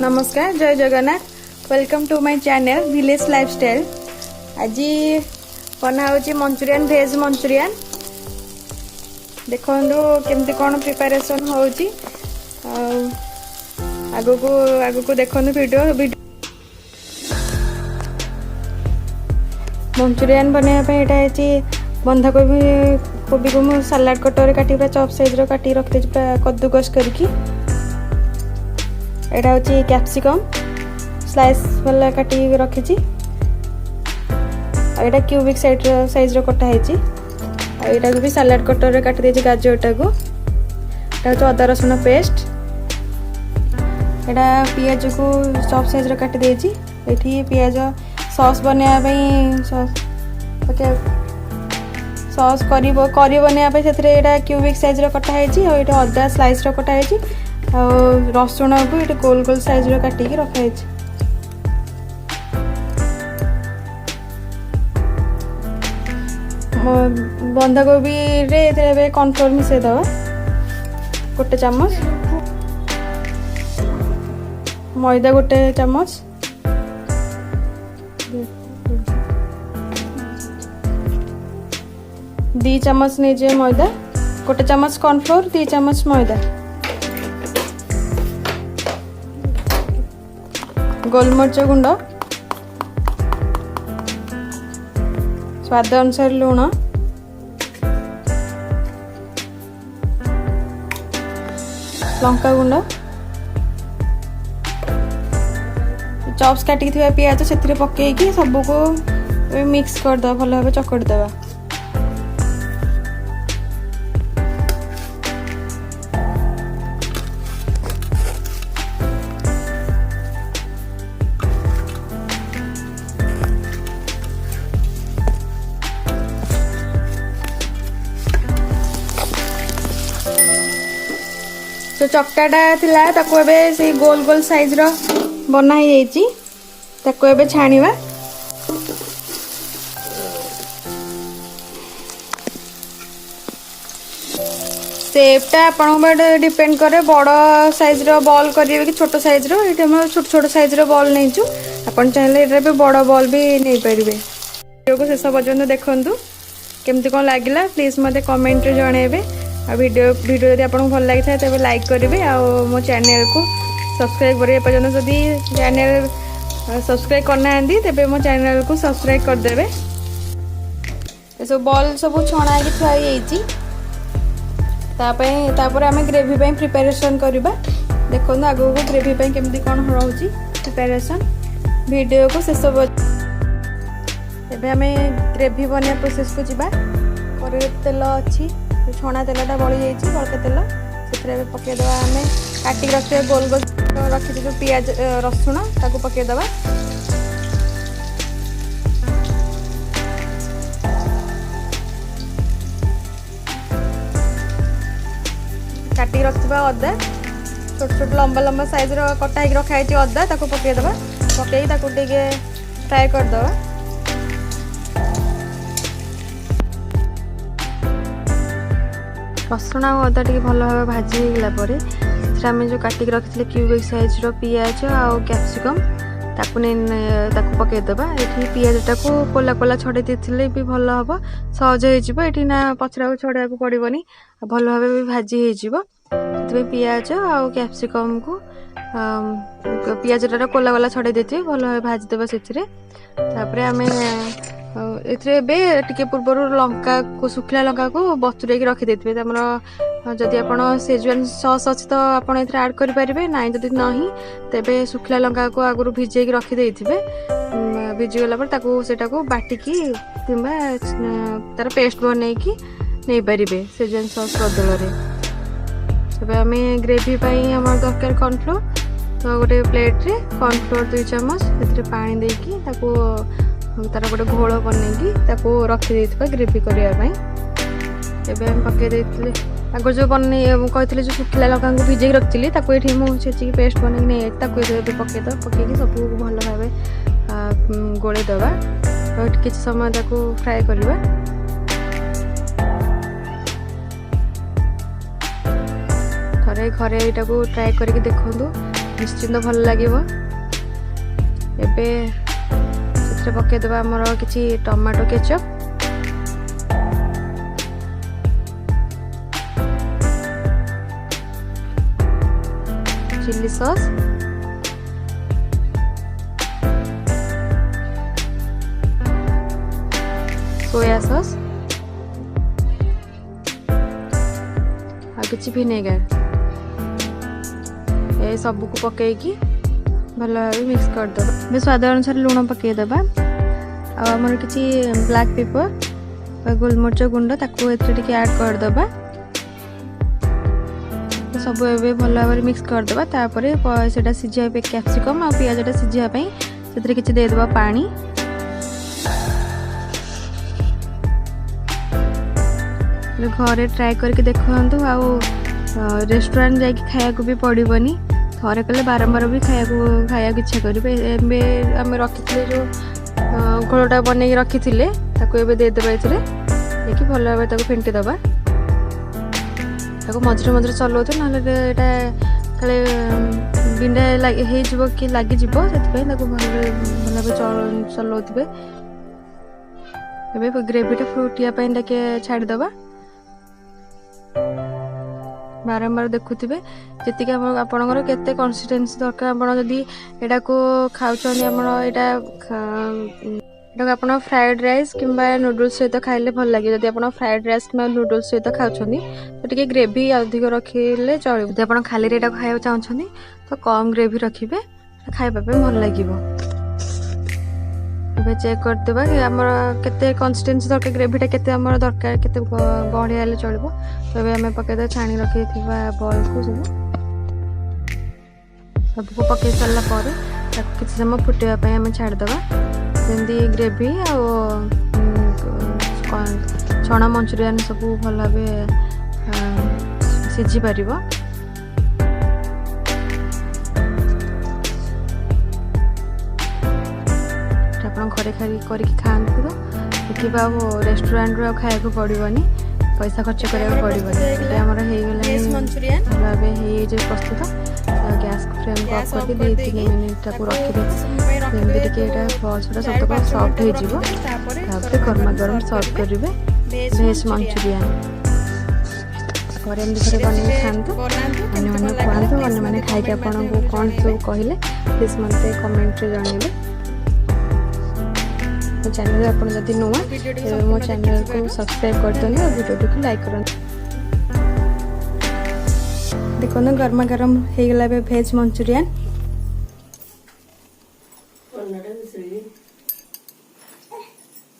नमस्कार, जय Jagannath. Welcome to my channel village lifestyle. आज बना होची मंचूरियन, भेज मंचूरियन। देखो केमती कौन प्रिपरेशन होची, आगो को देखो वीडियो। मंचूरियन बनाया बंधा कोबी को मुझे सलाड कटर काटी पूरा चॉप साइज काटी रखी पूरा कद्दूकस करके। एटा होची कैप्सिकम स्लाइस वाला काटी रखी। एटा क्यूबिक साइज कटा है। एटा को भी सलाड कटर रे काटी देछि गाजर को। एटा होची अदा रसुन पेस्ट। एटा पियाज को चॉप साइज काटी देछि। एठी पियाज सॉस बनाया सॉस करी बनाया से क्यूबिक साइज कटा है। अदा स्लाइस कटा है। रसुण को ये गोल गोल साइज काटिकी रखाई। बंधाकोबी रे कॉर्नफ्लोर मिसई दवा गोटे चम्मच, मैदा गोटे चम्मच, दी चम्मच नहीं मैदा, गोटे चम्मच कॉर्नफ्लोर, 2 चम्मच मैदा, गोलमरिच गुंड, स्वाद अनुसार लुण, लंका गुंड, चॉप्स काटिक पियाज से पकईकी सबको मिक्स करदे भल भाव चकड़ी देवा। तो चकटाटा थिला ताको एबे से गोल गोल साइज रो बना ही जाईची। ताको एबे छाणीबा। शेपटा आपन पर डिपेंड करे, बड़ साइज रो बॉल करिवे कि छोट साइज रो। एटा हम छोट छोट साइज रो बॉल नैचू। आपन चाहिले एटा पे बड़ बॉल भी नै परिबे। वीडियो को शेष पर्यंत देखंतु केमती कोन लागिला प्लीज मते कमेंट रे जणेबे। आ वीडियो जब आपको भल लगी था तब लाइक करेंगे। आ मो चैनल को सब्सक्राइब करेंगे। पर्यटन जदि चैनल सब्सक्राइब करना तेरे मो चैनल को सब्सक्राइब करदे। सब बॉल सब छणा की थी तापर आम ग्रेवी प्रिपरेशन करवा। देखो आगो को ग्रेवी केमती कौन रोचे प्रिपरेशन। वीडियो को शेष एवं आम ग्रेवी बना प्रोसेस को जावा। तेल अच्छी छणा तेलटा बड़ी जाइए बड़का तेल से पकईदे। आम काटिक रखिए गोल गोल रखी जो पियाज रसुण ताको पकईदे। काटिक रखा अदा छोट छोट लंबा लंबा साइज कटा रखाई अदा ताको पकईदे। पकई फ्राए करदे। रसुण और अदा टी भल भाव भाजी होगा आम जो काटिक रखी क्यूबिक साइज पियाज आउ कैप्सिकम ताकू पकईदे। ये पियाजटा को कोला कोला छड़े देते भी भल हम सहज हो ना पचरा छड़ा पड़ोनी भल भाव भी भाजी हो। पियाज आउ कैप्सिकम को पियाजटा कोला कोला छड़े देते भल भाव भाजीदे। से आम टे पूर्वर लंका को सुखला लंका को बतुरे रखी देते। जदि आप सेजवान सॉस अच्छी तो आप ऐड करेंगे ना। जदि नहीं तेबे सुखला लंका को आगुरी भिजे रखी देते। भिजीगला पर बाटिकी तार पेस्ट बनई नहीं पारे सेजवान सॉस बदल। तब आम ग्रेवी आम दरकार कॉर्नफ्लोर। तो गोटे प्लेट रे कॉर्नफ्लोर 2 चम्मच से पानी देकी तार गोटे घोल बनई रखी देथिबा ग्रेवी करने। पकई आगर जो बन कही जो सुखला लंका को भिजे रखी ये मुझे पेस्ट बन पकईद पकईकी सब भल भाव गोलेदे। किसी समय फ्राए करवा। थरे घरे एटा को ट्राई करके देखंतु निश्चिंत भल लागिवो। एबे सेथरे पके देबा हमर किछि tomato ketchup, chilli sauce, soya sauce आ किछि विनेगर ए सब को पकेकी भल भाव मिक्स कर दबा। स्वाद अनुसार लुण पके दबा। आ हमर किछि ब्लैक पेपर गोलमरिच गुंड ताको एथरे टिके ऐड कर दबा। सब एबे भल भाव मिक्स कर दबा। तापरे सेटा सिझा पे कैप्सिकम आ पियाजटा सिझा पई सेथरे किछि दे दबा पानी। घरे ट्राई करके देखु आ रेस्टोरेंट जाकि खाया भी पड़ोनी। थरे कले बारंबार भी खाया इच्छा करेंगे। आम रखी जो घोलटा बन रखी थे देदेबा ये भल भाव फेंटी दबा। मझे मझे चलाऊ ना काले बिंडा हो कि लगे भल भाव चलाऊ। ग्रेवीटा फुटिया छाड़ीदबा। बारंबार देखुवे जी आपणकर केते कंसिस्टेंसी दरकार। जदि एटा को खाऊछन आप फ्राइड राइस किंबा नूडल्स सहित खाइले भल लगे। जदि आप फ्राइड राइस किंबा नूडल्स सहित खाऊछन तो टिके ग्रेवी अधिक रखिले चलिबो। जदि आप खाली एटा खाइबा चाहछन तो कम ग्रेवी रखिबे, खाइबा पे भल लागिबो। एबे चेक करदेबा कि हमर केते कंसिस्टेंसी दरकार, ग्रेवीटा केते हमर दरकार, केते बढ़िया ले चलिबो। तो एबे हमें पके दे छाणी रखी थिबा बॉल को सब को पके सारला पर किसी समय फुटेवा पई हमें छाड़ देबा। जेंदी ग्रेवी आ चना मंचूरियन सब भल भाबे सिझी पारिबो। घरे करके खाते तो देखा रेस्टोरेंट रू खाया पड़ोनी, पैसा खर्च करा पड़ोनी। आमर हो भाव प्रस्तुत। गैस फ्लेम को ऑफ करके 2-3 मिनट को रखिदे भलसे सब सॉफ्ट हो गरमा गरम सर्व करेंगे भेज मंचूरियन। घरे एमती बन खातु मैंने कहतु मैंने खाई आपन को कौन सब कहले प्लीज मत कमेंट जनइबे। मो चैनल आपन जदि नुआ मो चैनल को सब्सक्राइब कर दिखाँ और वीडियो को लाइक कर। देखो गरमा गरम हो गला भेज मंचूरियन।